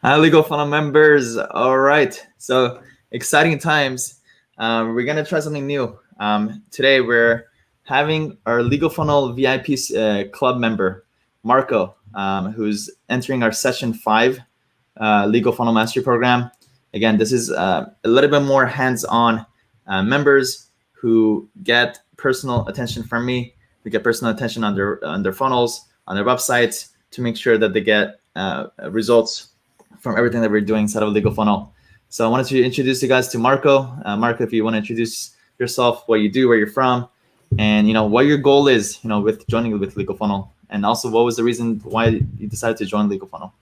Hi, Legal Funnel members. All right. So exciting times. We're going to try something new. Today, we're having our Legal Funnel VIP club member, Marco, who's entering our session 5 Legal Funnel Mastery Program. Again, this is a little bit more hands-on members who get personal attention from me. We get personal attention on their funnels, on their websites to make sure that they get results from everything that we're doing inside of a Legal Funnel. So I wanted to introduce you guys to Marco. Marco, if you want to introduce yourself, what you do, where you're from, and what your goal is, with joining with Legal Funnel, and also what was the reason why you decided to join Legal Funnel.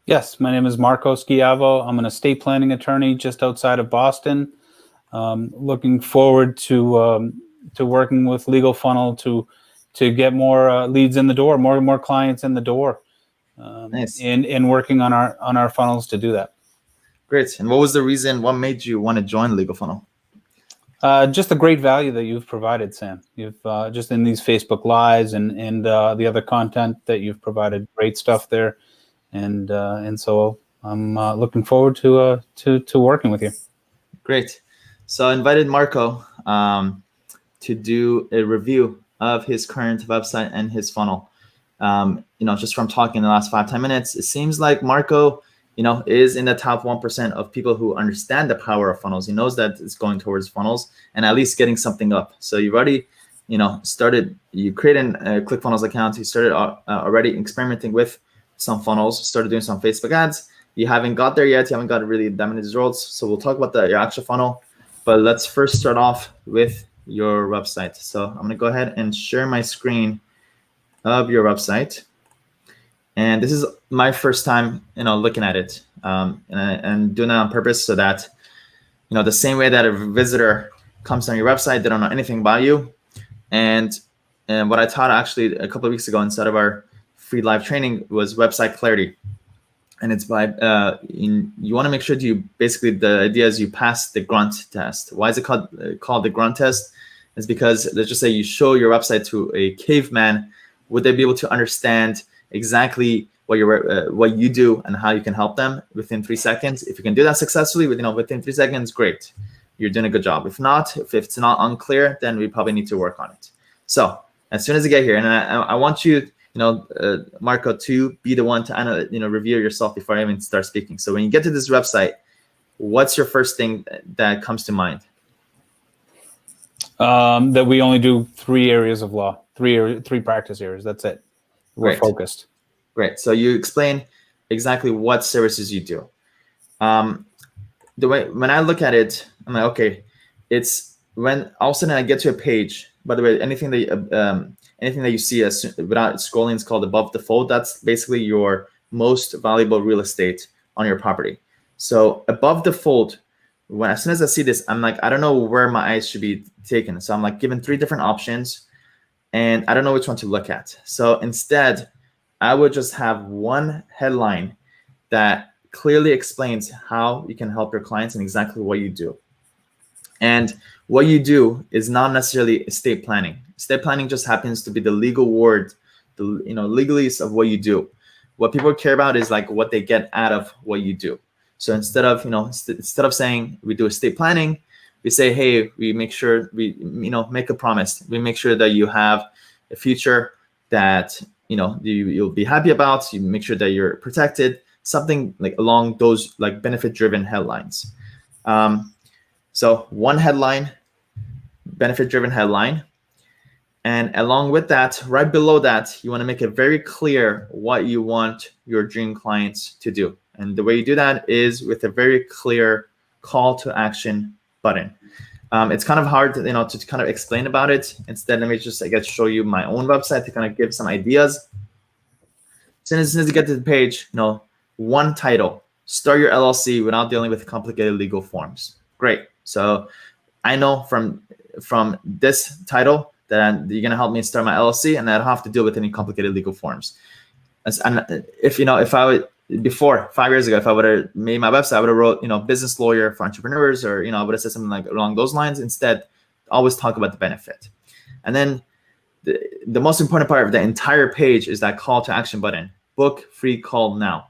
Yes, my name is Marco Schiavo. I'm an estate planning attorney just outside of Boston. Looking forward to working with Legal Funnel to get more leads in the door, more clients in the door. Nice. And working on our funnels to do that. Great. And what was the reason? What made you want to join Legal Funnel? Just the great value that you've provided, Sam. You've just in these Facebook Lives and the other content that you've provided, great stuff there, and so I'm looking forward to working with you. Great. So I invited Marco to do a review of his current website and his funnel. Just from talking the last 5-10 minutes, it seems like Marco, is in the top 1% of people who understand the power of funnels. He knows that it's going towards funnels and at least getting something up. So you've already, started, you created a ClickFunnels account. You started already experimenting with some funnels, started doing some Facebook ads. You haven't got there yet. You haven't got really that many results. So we'll talk about your actual funnel, but let's first start off with your website. So I'm going to go ahead and share my screen of your website. And this is my first time, looking at it, and doing that on purpose so that, the same way that a visitor comes on your website, they don't know anything about you. And what I taught actually a couple of weeks ago inside of our free live training was website clarity. And it's by, you want to make sure the idea is you pass the grunt test. Why is it called the grunt test? It's because let's just say you show your website to a caveman. Would they be able to understand exactly what you do and how you can help them within 3 seconds? If you can do that successfully within 3 seconds, great. You're doing a good job. If not, if it's not unclear, then we probably need to work on it. So as soon as you get here, and I want you, Marco, to be the one to review yourself before I even start speaking. So when you get to this website, what's your first thing that comes to mind? That we only do 3 areas of law, three practice areas. That's it. We're focused. Great. So you explain exactly what services you do. The way when I look at it, I'm like, okay, it's when all of a sudden I get to a page. By the way, anything that you see without scrolling is called above the fold. That's basically your most valuable real estate on your property. So above the fold, as soon as I see this, I'm like, I don't know where my eyes should be taken. So I'm like given 3 different options, and I don't know which one to look at. So instead, I would just have one headline that clearly explains how you can help your clients and exactly what you do. And what you do is not necessarily estate planning. Estate planning just happens to be the legal word, the legalese of what you do. What people care about is like what they get out of what you do. So instead of saying we do estate planning, we say, hey, we make sure we make a promise. We make sure that you have a future that you'll be happy about. You make sure that you're protected. Something like along those like benefit-driven headlines. So one headline, benefit-driven headline, and along with that, right below that, you want to make it very clear what you want your dream clients to do. And the way you do that is with a very clear call to action button. It's kind of hard to kind of explain about it. Instead, let me just show you my own website to kind of give some ideas. As soon as you get to the page, one title, start your LLC without dealing with complicated legal forms. Great. So I know from this title that you're gonna help me start my LLC, and I don't have to deal with any complicated legal forms. And if I would before 5 years ago, if I would have made my website, I would have wrote, business lawyer for entrepreneurs, or, I would have said something like along those lines. Instead, always talk about the benefit. And then the most important part of the entire page is that call to action button, book free call now.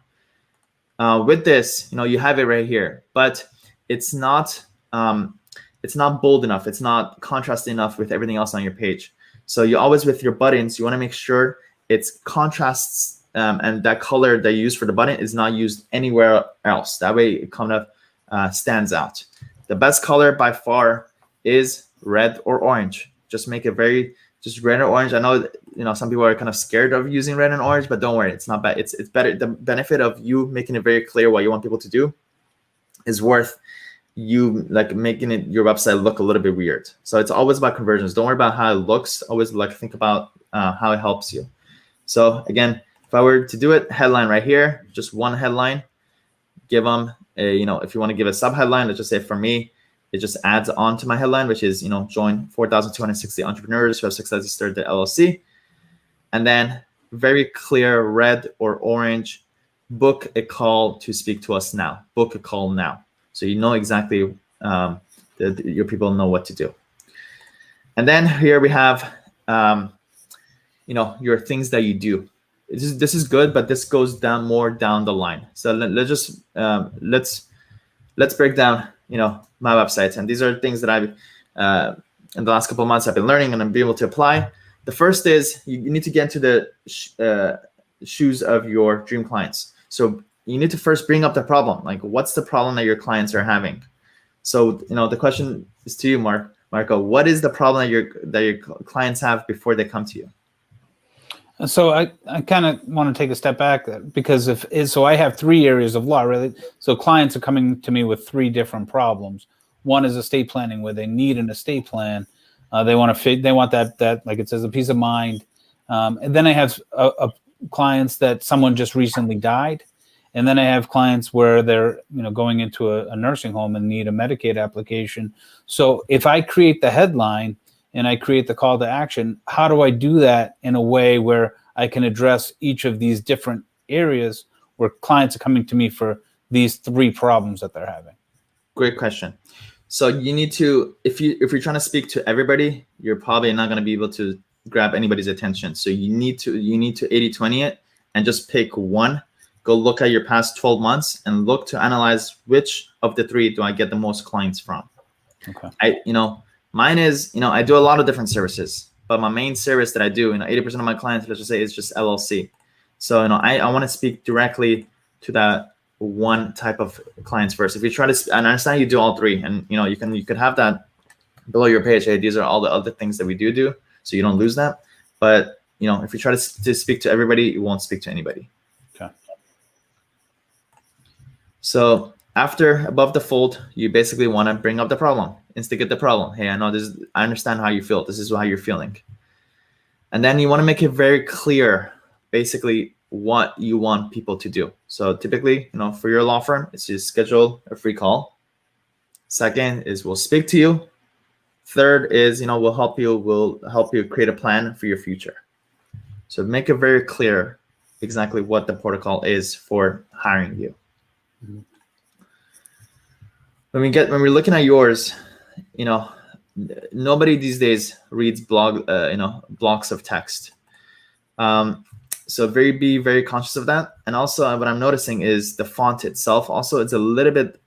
with this, you have it right here, but it's not bold enough. It's not contrasting enough with everything else on your page. So you always, with your buttons, you want to make sure it's contrasts, and that color that you use for the button is not used anywhere else. That way it kind of stands out. The best color by far is red or orange. Just make it just red or orange. I know, some people are kind of scared of using red and orange, but don't worry, it's not bad. It's better. The benefit of you making it very clear what you want people to do is worth you like making your website look a little bit weird. So it's always about conversions. Don't worry about how it looks. Always think about how it helps you. So again, if I were to do it, headline right here, just one headline. Give them a, if you want to give a sub headline, let's just say for me, it just adds on to my headline, which is, join 4,260 entrepreneurs who have successfully started the LLC. And then very clear red or orange, book a call to speak to us now. Book a call now. So you know exactly, your people know what to do. And then here we have, your things that you do. This is good, but this goes more down the line. So let's break down, my websites. And these are things that I've, in the last couple of months, I've been learning and I'm able to apply. The first is you need to get into the shoes of your dream clients. So you need to first bring up the problem. Like, what's the problem that your clients are having? So, the question is to you, Marco, what is the problem that your clients have before they come to you? So I kind of want to take a step back, because so I have 3 areas of law, really. So clients are coming to me with 3 different problems. One is estate planning, where they need an estate plan. They want that, like it says, a peace of mind. And then I have clients that someone just recently died. And then I have clients where they're, going into a nursing home and need a Medicaid application. So if I create the headline and I create the call to action, how do I do that in a way where I can address each of these different areas where clients are coming to me for these 3 problems that they're having? Great question. So you need to, if you're trying to speak to everybody, you're probably not going to be able to grab anybody's attention. So you need to 80-20 it and just pick one. Go look at your past 12 months and look to analyze which of the 3 do I get the most clients from. Okay. Mine is, I do a lot of different services, but my main service that I do, 80% of my clients, let's just say, is just LLC. So, I want to speak directly to that one type of clients first. If you try to, and I understand you do all 3, and you could have that below your page. Hey, these are all the other things that we do, so you don't lose that. But if you try to speak to everybody, you won't speak to anybody. Okay. So after above the fold, you basically want to bring up the problem, instigate the problem. Hey, I understand how you feel. This is how you're feeling. And then you want to make it very clear, basically, what you want people to do. So typically, for your law firm, it's to schedule a free call. Second is we'll speak to you. Third is, we'll help you create a plan for your future. So make it very clear exactly what the protocol is for hiring you. Mm-hmm. When we're looking at yours, nobody these days reads blocks of text. So be very conscious of that. And also what I'm noticing is the font itself. Also, it's a little bit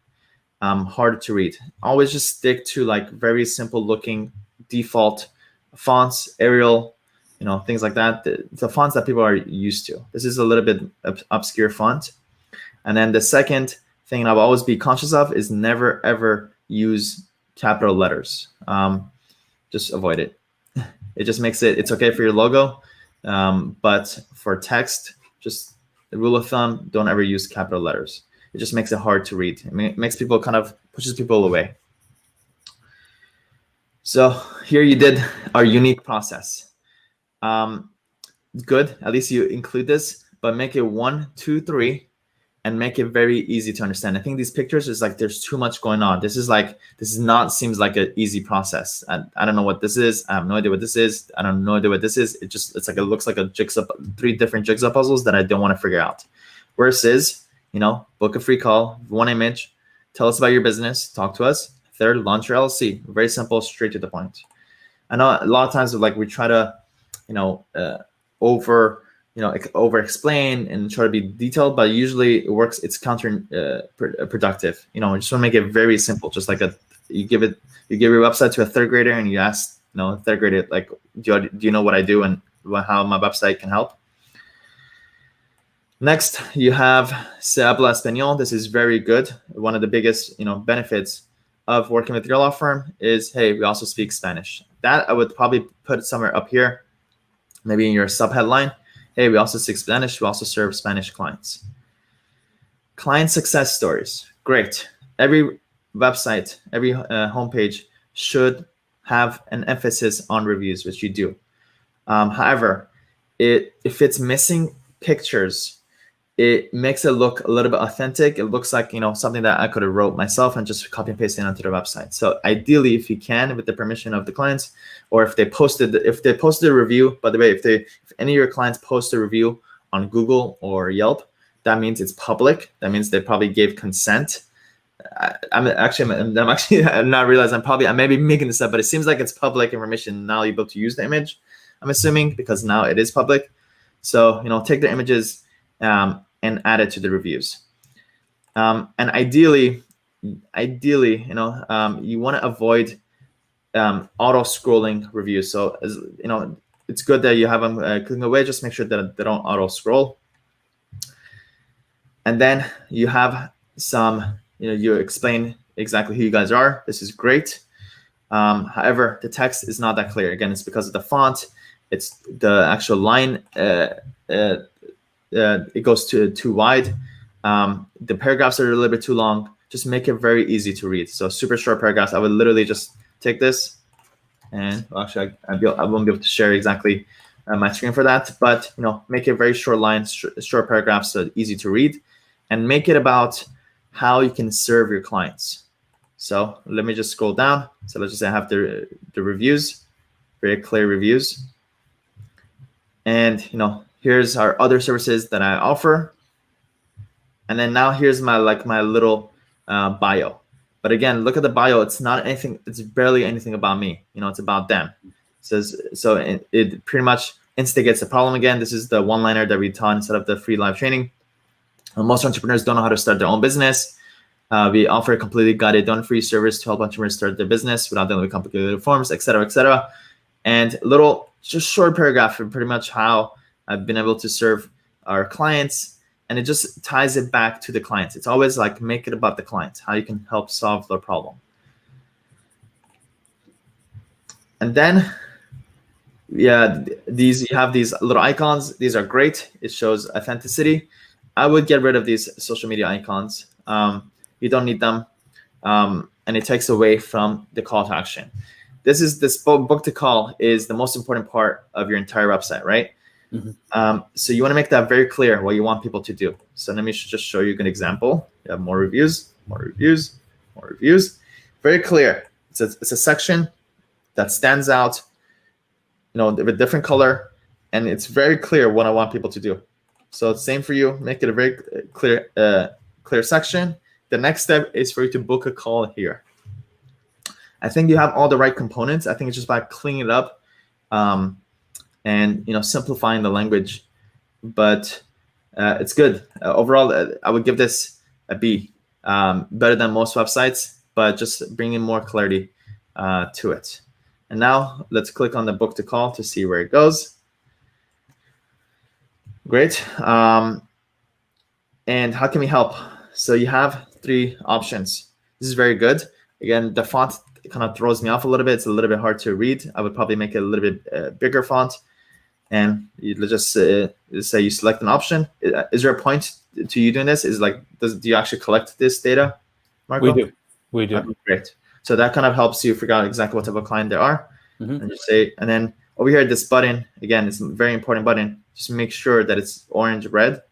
hard to read. Always just stick to like very simple looking default fonts, Arial, things like that. The fonts that people are used to. This is a little bit obscure font. And then the second thing I'll always be conscious of is never ever use capital letters. Just avoid it. It just makes it's okay for your logo. But for text, just the rule of thumb, don't ever use capital letters. It just makes it hard to read. It makes people pushes people away. So here you did our unique process. Good, at least you include this, but make it 1, 2, 3, and make it very easy to understand. I think these pictures is like there's too much going on. This seems like an easy process. I don't know what this is. I have no idea what this is. I don't know what this is. It looks like a jigsaw, 3 different jigsaw puzzles that I don't want to figure out. Versus, book a free call, 1 image, tell us about your business, talk to us. Third, launch your LLC. Very simple, straight to the point. I know a lot of times we try to, over explain and try to be detailed, but usually it works. It's productive. You just want to make it very simple. Just like you give your website to a third grader and you ask, third grader, like, do you know what I do and how my website can help? Next, you have Se habla español. This is very good. One of the biggest, benefits of working with your law firm is, hey, we also speak Spanish. That I would probably put somewhere up here, maybe in your subheadline. Hey, we also speak Spanish. We also serve Spanish clients. Client success stories. Great. Every website, every homepage should have an emphasis on reviews, which you do. However, if it's missing pictures, it makes it look a little bit authentic. It looks like, something that I could have wrote myself and just copy and paste it onto the website. So ideally, if you can, with the permission of the clients, or if they posted a review, by the way, if any of your clients post a review on Google or Yelp, that means it's public. That means they probably gave consent. I'm not realizing I may be making this up, but it seems like it's public information. Now you're able to use the image, I'm assuming, because now it is public. So, take the images and add it to the reviews. And ideally, you want to avoid auto scrolling reviews. So, it's good that you have them clicking away. Just make sure that they don't auto scroll. And then you have some, you explain exactly who you guys are. This is great. However, the text is not that clear. Again, it's because of the font. It's the actual line. It goes too wide. The paragraphs are a little bit too long. Just make it very easy to read. So super short paragraphs. I would literally just take this, and actually I won't be able to share exactly my screen for that. But make it very short lines, short paragraphs, so easy to read, and make it about how you can serve your clients. So let me just scroll down. So let's just say I have the reviews, very clear reviews, and here's our other services that I offer. And then now here's my little bio. But again, look at the bio. It's not anything. It's barely anything about me. It's about them. It pretty much instigates the problem again. This is the one-liner that we taught instead of the free live training. Most entrepreneurs don't know how to start their own business. We offer a completely guided, done-free service to help entrepreneurs start their business without dealing with complicated forms, et cetera, et cetera. And just short paragraph for pretty much how I've been able to serve our clients, and it just ties it back to the clients. It's always like, make it about the clients, how you can help solve their problem. And then, you have these little icons. These are great. It shows authenticity. I would get rid of these social media icons. You don't need them, and it takes away from the call to action. This book to call is the most important part of your entire website, right? Mm-hmm. So you want to make that very clear what you want people to do. So let me just show you an example. You have more reviews. Very clear. It's a section that stands out, with different color, and it's very clear what I want people to do. So same for you. Make it a very clear section. The next step is for you to book a call here. I think you have all the right components. I think it's just about cleaning it up. And simplifying the language, but it's good. Overall, I would give this a B. Better than most websites, but just bringing more clarity to it. And now let's click on the book to call to see where it goes. Great. And how can we help? So you have 3 options. This is very good. Again, the font kind of throws me off a little bit. It's a little bit hard to read. I would probably make it a little bit bigger font. And you just say you select an option. Is there a point to you doing this? Do you actually collect this data, Marco? We do. Okay, great. So that kind of helps you figure out exactly what type of client they are. Mm-hmm. And then over here, this button, again, it's a very important button. Just make sure that it's orange, red,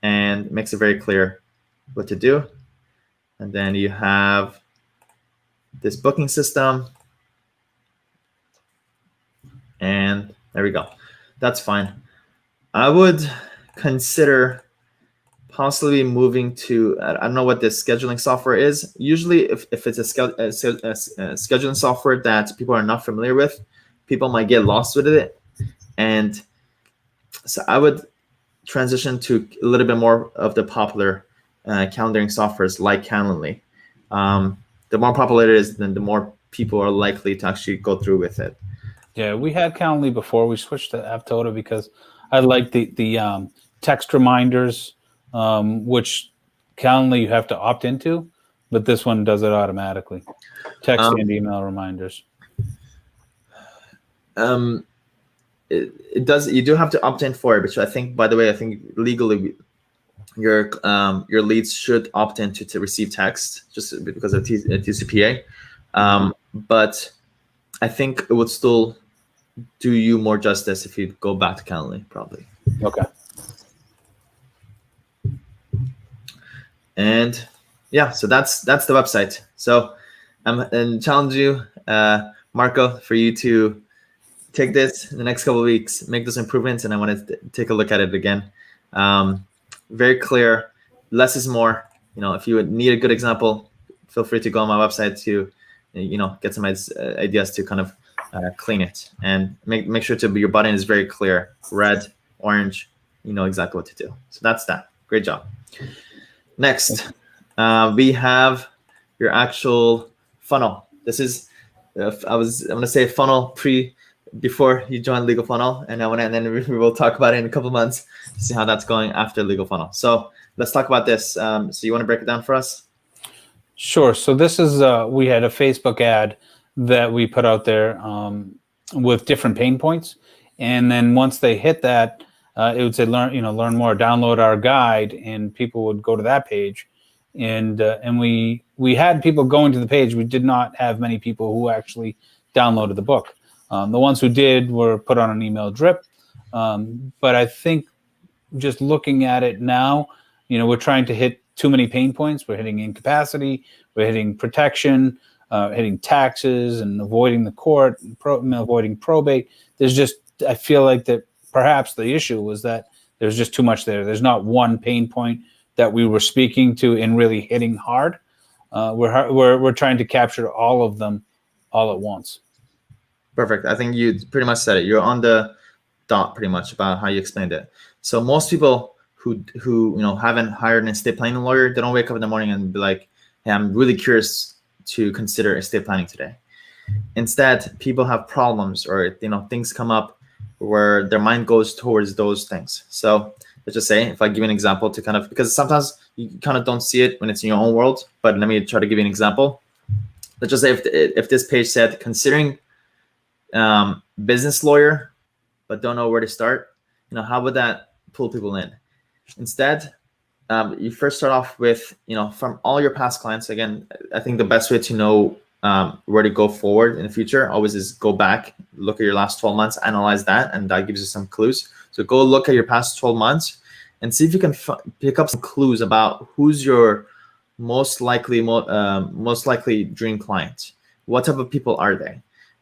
and it makes it very clear what to do. And then you have this booking system. And there we go. That's fine. I would consider possibly moving to, I don't know what this scheduling software is. Usually if it's a scheduling software that people are not familiar with, people might get lost with it. And So I would transition to a little bit more of the popular calendaring softwares like Calendly. The more popular it is, then the more people are likely to actually go through with it. Yeah, we had Calendly before. We switched to Aptoda because I like the text reminders, which Calendly you have to opt into, but this one does it automatically. Text and email reminders. It does. You do have to opt in for it, which I think, by the way, I think legally your leads should opt in to receive text just because of TCPA. But I think it would still do you more justice if you go back to Calendly, probably. Okay. And yeah, so that's the website. So and challenge you, Marco, for you to take this in the next couple of weeks, make those improvements, and I want to take a look at it again. Very clear, less is more. If you would need a good example, feel free to go on my website to, get some ideas to kind of clean it, and make sure your button is very clear, red, orange. You know exactly what to do. So that's that. Great job. Next, we have your actual funnel. This is, I'm going to say funnel before you join Legal Funnel, and then we will talk about it in a couple of months to see how that's going after Legal Funnel. So let's talk about this. So you want to break it down for us? Sure. So this is we had a Facebook ad that we put out there with different pain points, and then once they hit that, it would say learn more, download our guide, and people would go to that page, and we had people going to the page. We did not have many people who actually downloaded the book. The ones who did were put on an email drip, but I think just looking at it now, we're trying to hit too many pain points. We're hitting incapacity, we're hitting protection, hitting taxes, and avoiding the court, avoiding probate. I feel like that perhaps the issue was that there's just too much there. There's not one pain point that we were speaking to and really hitting hard. We're trying to capture all of them all at once. Perfect. I think you pretty much said it. You're on the dot pretty much about how you explained it. So most people who haven't hired an estate planning lawyer, they don't wake up in the morning and be like, hey, I'm really curious to consider estate planning today. Instead, people have problems or things come up where their mind goes towards those things. So let's just say, if I give you an example to because sometimes you kind of don't see it when it's in your own world, but let me try to give you an example. Let's just say if this page said considering business lawyer, but don't know where to start, how would that pull people in? Instead, you first start off with, from all your past clients. Again, I think the best way to know where to go forward in the future always is go back, look at your last 12 months, analyze that, and that gives you some clues. So go look at your past 12 months and see if you can pick up some clues about who's your most likely dream client. What type of people are they?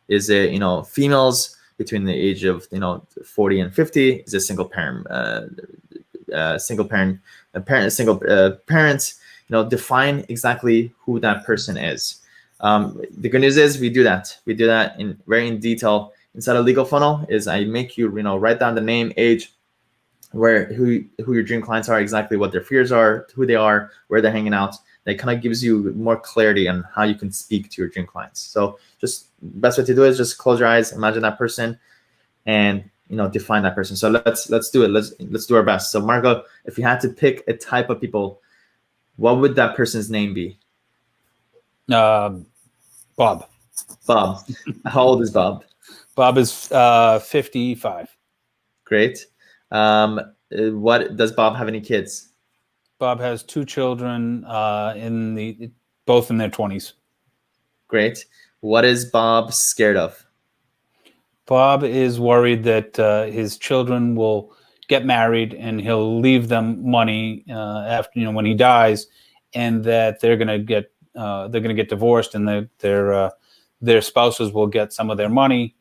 Is it females between the age of 40 and 50? Is it single parents? Define exactly who that person is. The good news is we do that in detail inside a Legal Funnel. Is I make you write down the name, age, who your dream clients are, exactly what their fears are, who they are, where they're hanging out. That kind of gives you more clarity on how you can speak to your dream clients. So just best way to do it is just close your eyes, imagine that person, and define that person. So let's do it. Let's do our best. So Marco, if you had to pick a type of people, what would that person's name be? Bob. Bob. How old is Bob? Bob is 55. Great. What does Bob have any kids? Bob has 2 children both in their 20s. Great. What is Bob scared of? Bob is worried that his children will get married and he'll leave them money after when he dies, and that they're going to get divorced, and their spouses will get some of their money,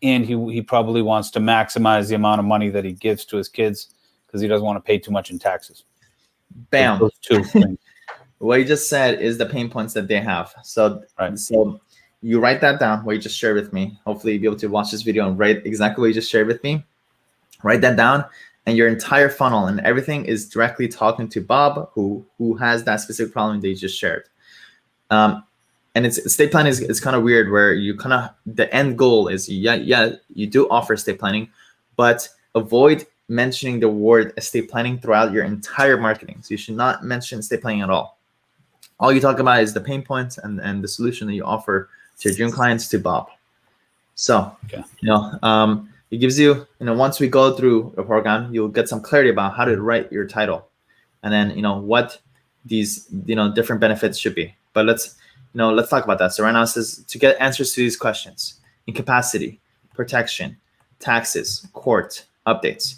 and he probably wants to maximize the amount of money that he gives to his kids because he doesn't want to pay too much in taxes. Bam. Those 2 things. What you just said is the pain points that they have. So right. So you write that down, what you just shared with me. Hopefully you'll be able to watch this video and write exactly what you just shared with me. Write that down and your entire funnel and everything is directly talking to Bob, who has that specific problem that you just shared. And it's estate planning is kind of weird, where you kind of, the end goal is, yeah, you do offer estate planning, but avoid mentioning the word estate planning throughout your entire marketing. So you should not mention estate planning at all. All you talk about is the pain points and the solution that you offer to your dream clients to Bob. So, Okay. it gives you, once we go through a program, you'll get some clarity about how to write your title, and then, what these, different benefits should be. But let's talk about that. So right now it says to get answers to these questions: incapacity, protection, taxes, court, updates.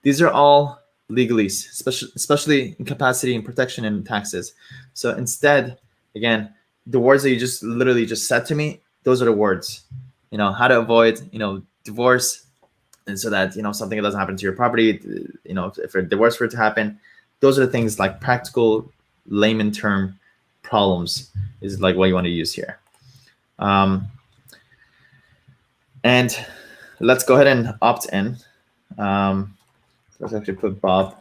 These are all legalese, especially incapacity and protection and taxes. So instead, again, the words that you just literally just said to me, those are the words. How to avoid, divorce, and so that, something doesn't happen to your property. If a divorce were to happen, those are the things, like practical layman term problems is like what you want to use here. And let's go ahead and opt in. Let's actually put Bob.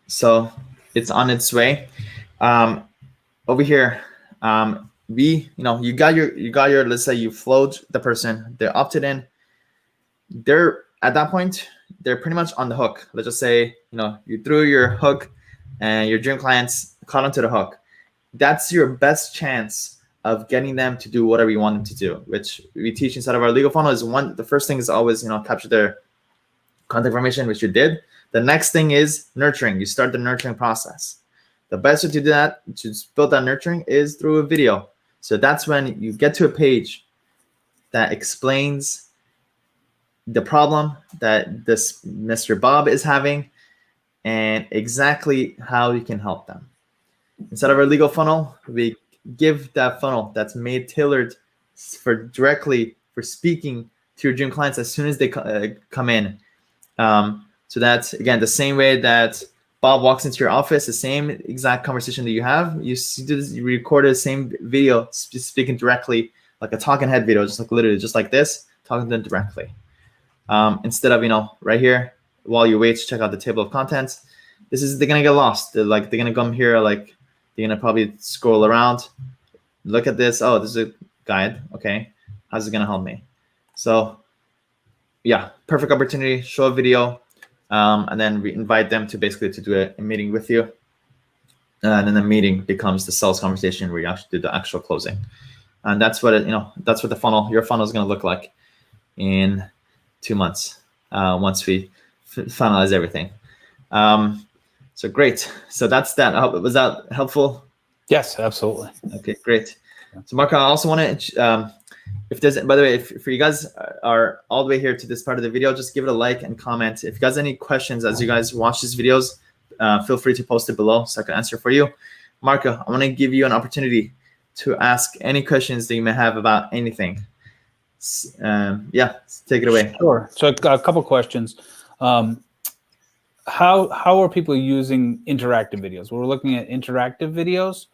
So it's on its way. Over here, you got your, let's say you flowed the person, they're opted in. They're at that point, they're pretty much on the hook. Let's just say, you threw your hook and your dream clients caught onto the hook. That's your best chance of getting them to do whatever you want them to do, which we teach inside of our legal funnel. Is the first thing is always, capture their contact information, which you did. The next thing is nurturing. You start the nurturing process. The best way to do that, to build that nurturing, is through a video. So that's when you get to a page that explains the problem that this Mr. Bob is having and exactly how you can help them. Inside of our legal funnel, we give that funnel that's made tailored directly for speaking to your dream clients as soon as they come in. So that's, again, the same way that Bob walks into your office, the same exact conversation that you have. You record the same video, speaking directly, like a talking head video, just like literally just like this, talking to them directly. Instead of, right here, while you wait to check out the table of contents, they're gonna get lost. They're gonna come here, like they're gonna probably scroll around, look at this. Oh, this is a guide. Okay, how's it gonna help me? So yeah, perfect opportunity. Show a video, and then we invite them to do a meeting with you, and then the meeting becomes the sales conversation where you actually do the actual closing. And that's what that's what your funnel is gonna look like in 2 months, once we finalize everything. So great. So that's that. Was that helpful? Yes, absolutely. Okay, great. So Marco, I also want to, if there's, by the way, if you guys are all the way here to this part of the video, just give it a like and comment. If you guys have any questions as you guys watch these videos, feel free to post it below so I can answer for you. Marco, I want to give you an opportunity to ask any questions that you may have about anything. Yeah, take it away. Sure. So a couple questions. How are people using interactive videos? We're looking at interactive videos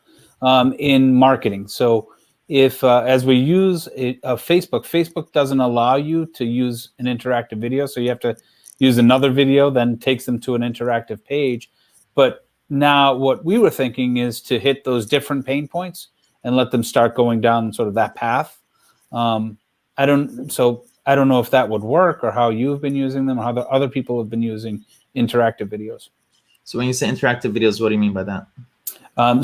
in marketing. So if as we use Facebook doesn't allow you to use an interactive video, so you have to use another video, then takes them to an interactive page. But now what we were thinking is to hit those different pain points and let them start going down sort of that path. I don't know if that would work, or how you've been using them, or how the other people have been using interactive videos. So when you say interactive videos, what do you mean by that?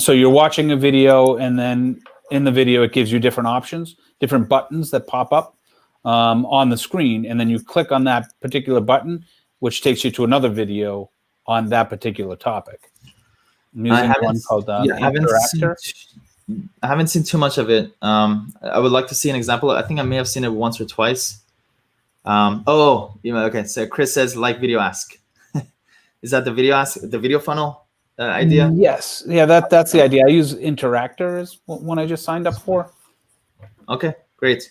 So you're watching a video, and then in the video, it gives you different options, different buttons that pop up on the screen. And then you click on that particular button, which takes you to another video on that particular topic. I'm using one called Interactor. I haven't seen too much of it. I would like to see an example. I think I may have seen it once or twice. Okay. So Chris says, like video ask. Is that the video ask, the video funnel idea? Yes. Yeah, that's the idea. I use Interactor as one I just signed up for. Okay, great.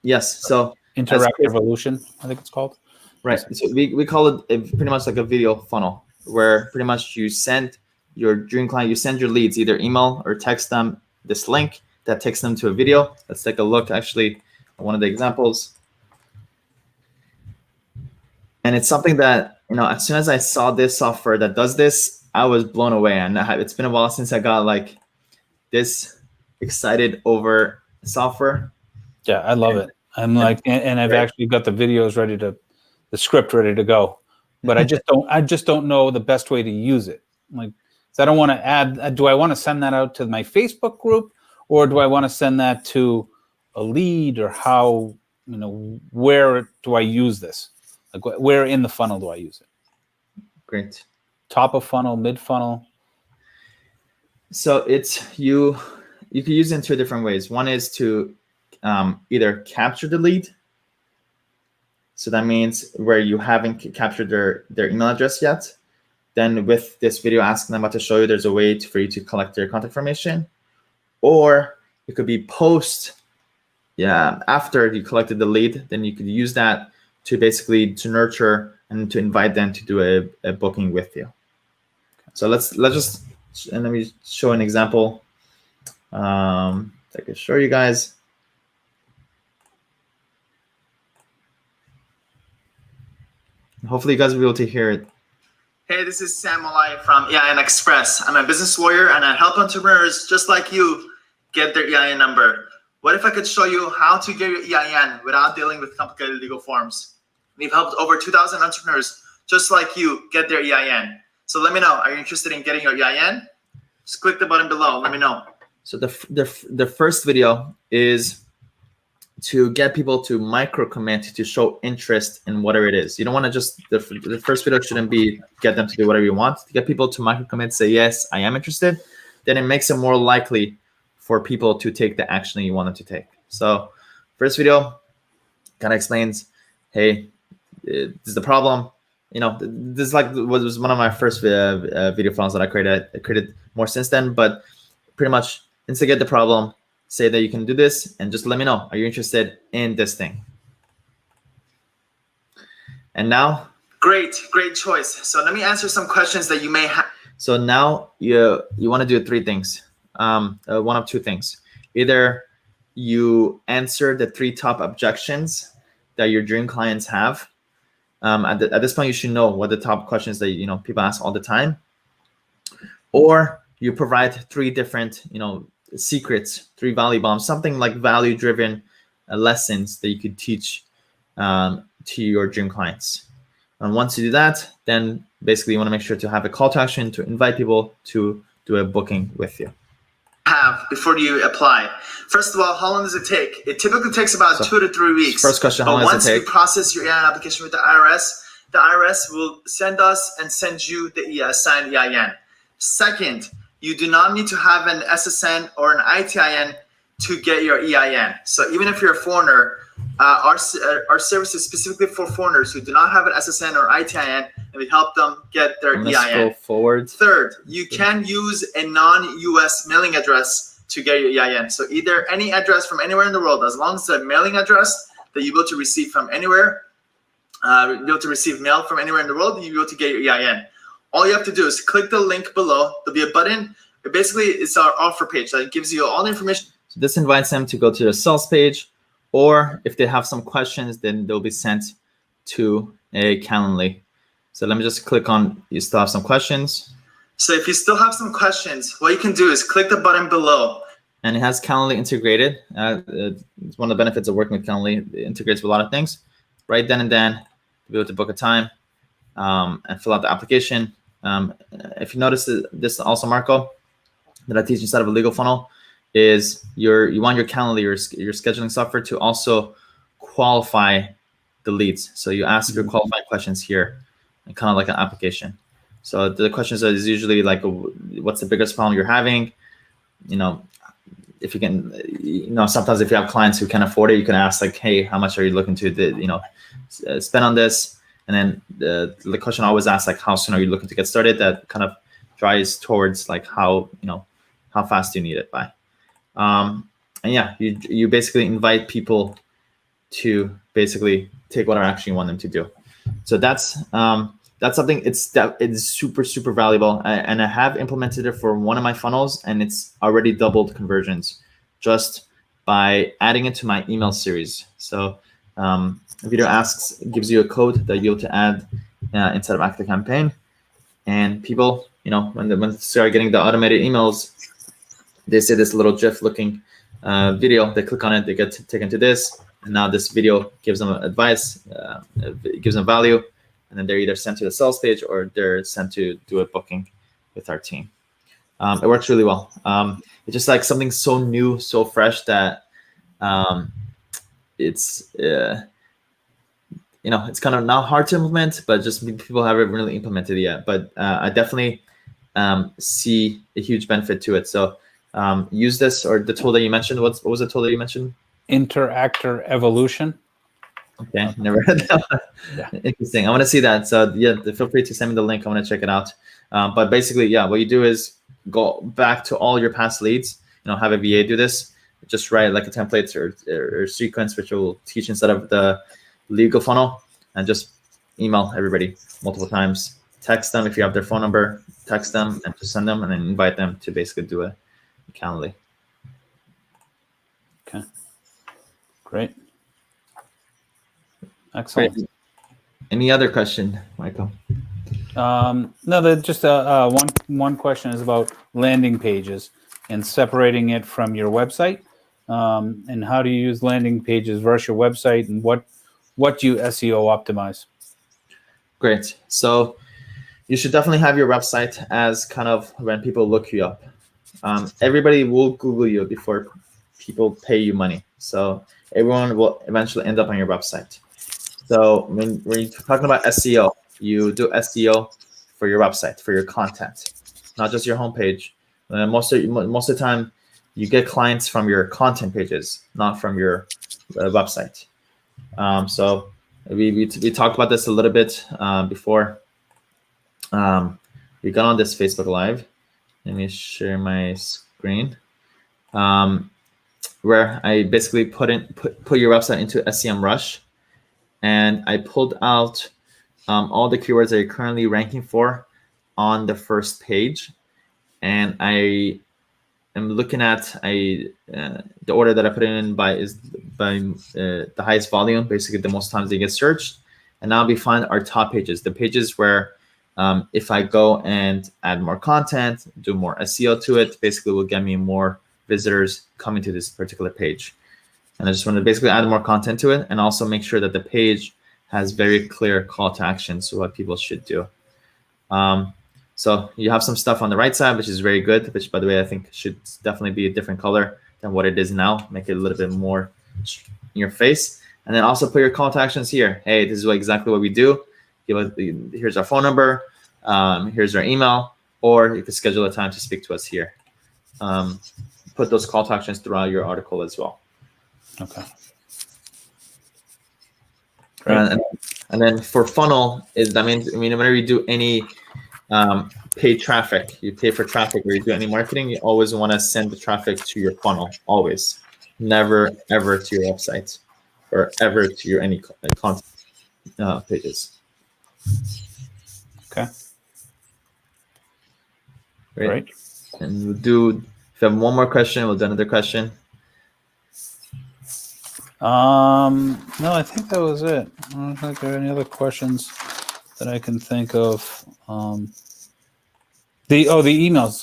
Yes. So Interactive Evolution, I think it's called. Right. So we call it pretty much like a video funnel, where pretty much you send your dream client, you send your leads, either email or text them this link. that takes them to a video. Let's take a look actually at one of the examples. And it's something that, as soon as I saw this software that does this, I was blown away. And it's been a while since I got like this excited over software. Yeah, I love it. I'm like, and I've actually got the videos ready the script ready to go, but I just don't know the best way to use it. Like, so I don't want to add. Do I want to send that out to my Facebook group, or do I want to send that to a lead, or how? Where do I use this? Like, where in the funnel do I use it? Great. Top of funnel, mid funnel. So it's you can use it in two different ways. One is to either capture the lead. So that means where you haven't captured their email address yet. Then with this video asking them about to show you, there's a way for you to collect their contact information. Or it could be after you collected the lead, then you could use that to basically to nurture and to invite them to do a booking with you. So let me show an example. I can show you guys. Hopefully you guys will be able to hear it. Hey, this is Sam Mollaei from EIN Express. I'm a business lawyer and I help entrepreneurs just like you get their EIN number. What if I could show you how to get your EIN without dealing with complicated legal forms? We've helped over 2,000 entrepreneurs just like you get their EIN. So let me know, are you interested in getting your EIN? Just click the button below, let me know. So the first video is to get people to micro commit to show interest in whatever it is. You don't want to just, the first video shouldn't be get them to do whatever you want. To get people to micro commit, say, yes, I am interested, then it makes it more likely for people to take the action you want them to take. So first video kind of explains, hey, this is the problem. This is like was one of my first video files that I created. I created more since then, but pretty much instigate the problem, say that you can do this, and just let me know, are you interested in this thing? And now, great choice. So let me answer some questions that you may have. So now you want to do three things, one of two things. Either you answer the three top objections that your dream clients have. At this point, you should know what the top questions that people ask all the time, or you provide three different secrets, three value bombs, something like value-driven lessons that you could teach to your dream clients. And once you do that, then basically you want to make sure to have a call to action to invite people to do a booking with you. Before you apply. First of all, how long does it take? It typically takes about 2 to 3 weeks. First question, how long does it take? Once you process your EIN application with the IRS will send us and send you the signed EIN. Second, you do not need to have an SSN or an ITIN to get your EIN. So even if you're a foreigner, our service is specifically for foreigners who do not have an SSN or ITIN, and we help them get their EIN. Go forward. Third, you can use a non-US mailing address to get your EIN. So either any address from anywhere in the world, as long as it's a mailing address that you're able to receive from anywhere, you're able to receive mail from anywhere in the world, you'll be able to get your EIN. All you have to do is click the link below. There'll be a button. Basically, it's our offer page that gives you all the information. So this invites them to go to the sales page, or if they have some questions, then they'll be sent to a Calendly. So let me just click on, you still have some questions. So if you still have some questions, what you can do is click the button below. And it has Calendly integrated. It's one of the benefits of working with Calendly. It integrates with a lot of things. Right then and then, you'll be able to book a time and fill out the application. If you notice this also, Marco, that I teach inside of a legal funnel, is you want your Calendly, your scheduling software, to also qualify the leads. So you ask your qualifying questions here, and kind of like an application. So the questions is usually like, what's the biggest problem you're having? If you can, sometimes if you have clients who can afford it, you can ask like, hey, how much are you looking to, spend on this? And then the question I always asks, like, how soon are you looking to get started? That kind of drives towards like how fast do you need it by. And yeah, you basically invite people to basically take whatever action you want them to do. So that's something, it's super, super valuable. And I have implemented it for one of my funnels, and it's already doubled conversions just by adding it to my email series. So Video Asks gives you a code that you'll be able to add inside of ActiveCampaign, and people, when they start getting the automated emails, they see this little GIF looking video. They click on it, they get taken to this, and now this video gives them advice, it gives them value, and then they're either sent to the sales page or they're sent to do a booking with our team. It works really well. It's just like something so new, so fresh that it's it's kind of now hard to implement, but just people haven't really implemented it yet. But I definitely see a huge benefit to it. So use this, or the tool that you mentioned. What was the tool that you mentioned? Interactor Evolution. Okay, never heard that one. Yeah. Interesting. I want to see that. So yeah, feel free to send me the link. I want to check it out. But basically, yeah, what you do is go back to all your past leads. Have a VA do this. Just write like a template or sequence, which will teach instead of the legal funnel, and just email everybody multiple times. Text them if you have their phone number. Text them and just send them, and then invite them to basically do a Calendly. Okay. Great. Excellent. Great. Any other question, Michael? No, just one question is about landing pages and separating it from your website. And how do you use landing pages versus your website, and what do you SEO optimize? Great. So you should definitely have your website as kind of when people look you up. Everybody will Google you before people pay you money. So everyone will eventually end up on your website. So when you're talking about SEO, you do SEO for your website, for your content, not just your homepage. Most of the time, you get clients from your content pages, not from your website. So we talked about this a little bit before. We got on this Facebook Live. Let me share my screen, where I basically put your website into SEMrush, and I pulled out all the keywords that you're currently ranking for on the first page, and I am looking at the order that I put in by the highest volume, basically the most times they get searched, and now we find our top pages, the pages where if I go and add more content, do more SEO to it, basically will get me more visitors coming to this particular page. And I just want to basically add more content to it, and also make sure that the page has very clear call to action, so what people should do. So you have some stuff on the right side, which is very good, which, by the way, I think should definitely be a different color than what it is now. Make it a little bit more in your face. And then also put your call to actions here. Hey, this is exactly what we do. Here's our phone number. Here's our email. Or you can schedule a time to speak to us here. Put those call to actions throughout your article as well. Okay. And then for funnel, whenever you do any paid traffic, you pay for traffic, or you do any marketing, you always want to send the traffic to your funnel. Always, never ever to your website, or ever to your any content pages. Okay. Great. And we'll do. If you have one more question, we'll do another question. No, I think that was it. I don't think there are any other questions that I can think of. The emails.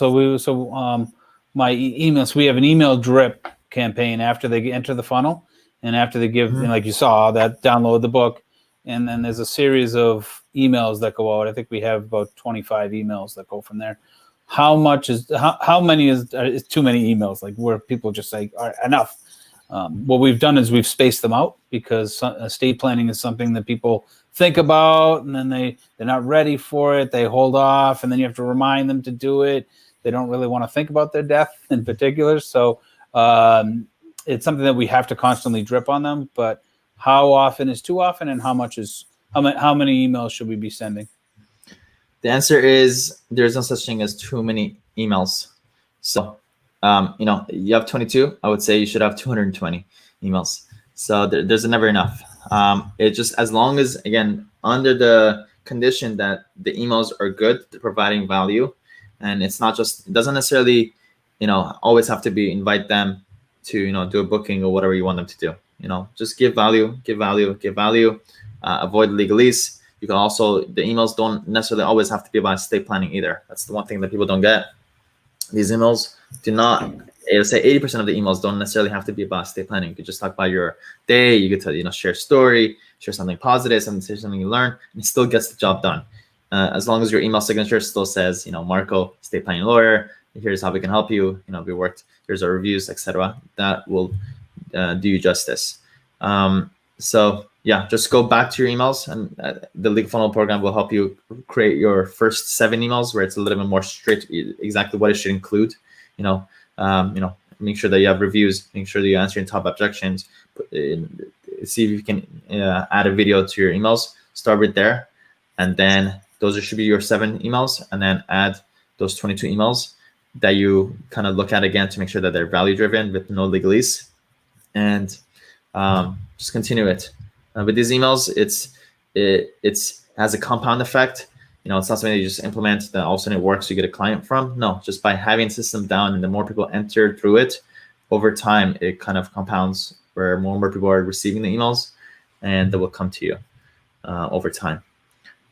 My emails. We have an email drip campaign after they enter the funnel, and after they give, like you saw, that download the book, and then there's a series of emails that go out. I think we have about 25 emails that go from there. How many is too many emails? Like where people just say, all right, enough. What we've done is we've spaced them out, because estate planning is something that people think about, and then they're not ready for it. They hold off, and then you have to remind them to do it. They don't really want to think about their death in particular. So it's something that we have to constantly drip on them. But how often is too often, and how many emails should we be sending? The answer is there's no such thing as too many emails. So you have 22. I would say you should have 220 emails. So there's never enough. It just, as long as, again, under the condition that the emails are good, they're providing value, and it's not just, it doesn't necessarily, always have to be invite them to do a booking or whatever you want them to do. Just give value, give value, give value. Avoid legalese. You can also, the emails don't necessarily always have to be about estate planning either. That's the one thing that people don't get. These emails do not, I'll say 80% of the emails don't necessarily have to be about estate planning. You could just talk about your day. You get to, share a story, share something positive, something you learn, and it still gets the job done. As long as your email signature still says, Marco, estate planning lawyer, here's how we can help you, we worked, here's our reviews, etc. That will do you justice. So yeah, just go back to your emails, and the Legal Funnel program will help you create your first 7 emails where it's a little bit more strict, exactly what it should include. Make sure that you have reviews, make sure that you're answering top objections. See if you can add a video to your emails. Start with there, and then those should be your 7 emails, and then add those 22 emails that you kind of look at again to make sure that they're value driven with no legalese, and just continue it. With these emails, it has a compound effect. It's not something that you just implement that all of a sudden it works, you get a client from. No, just by having the system down, and the more people enter through it, over time, it kind of compounds where more and more people are receiving the emails, and they will come to you over time.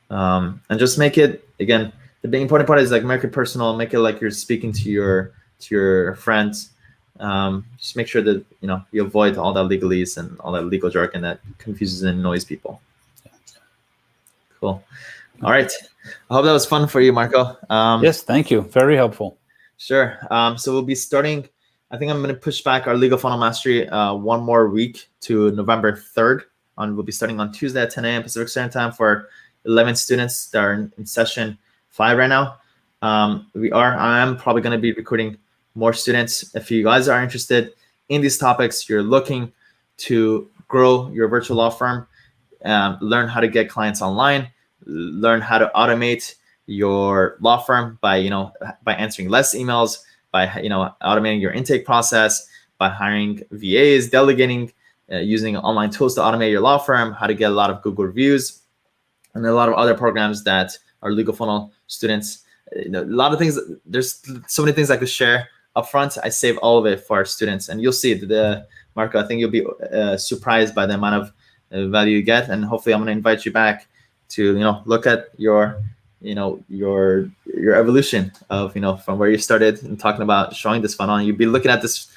And just make it, again, the big important part is like make it personal, make it like you're speaking to your friends. Just make sure that you avoid all that legalese and all that legal jargon that confuses and annoys people. Cool. All right. I hope that was fun for you, Marco. Yes, thank you. Very helpful. Sure. So we'll be starting, I think I'm going to push back our Legal Funnel Mastery 1 more week to November 3rd. We'll be starting on Tuesday at 10 a.m. Pacific Standard Time for 11 students that are in session 5 right now. I am probably going to be recruiting more students. If you guys are interested in these topics, you're looking to grow your virtual law firm, learn how to get clients online, learn how to automate your law firm by answering less emails, by automating your intake process, by hiring VAs, delegating, using online tools to automate your law firm, how to get a lot of Google reviews, and a lot of other programs that our Legal Funnel students, a lot of things. There's so many things I could share up front. I save all of it for our students, and you'll see Marco, I think you'll be surprised by the amount of value you get, and hopefully I'm going to invite you back to look at your evolution of from where you started and talking about showing this funnel, and you'd be looking at this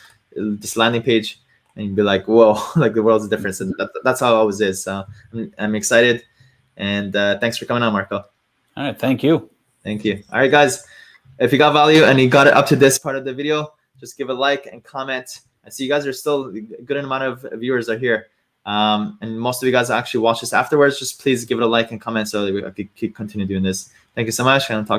landing page and you'd be like, whoa, like the world's different. And that's how it always is. So I'm excited, and thanks for coming on, Marco. All right, thank you. Thank you. All right, guys, if you got value and you got it up to this part of the video, just give a like and comment. I see you guys are still, a good amount of viewers are here. And most of you guys actually watch this afterwards. Just please give it a like and comment so that we can keep continue doing this. Thank you so much, and I'll talk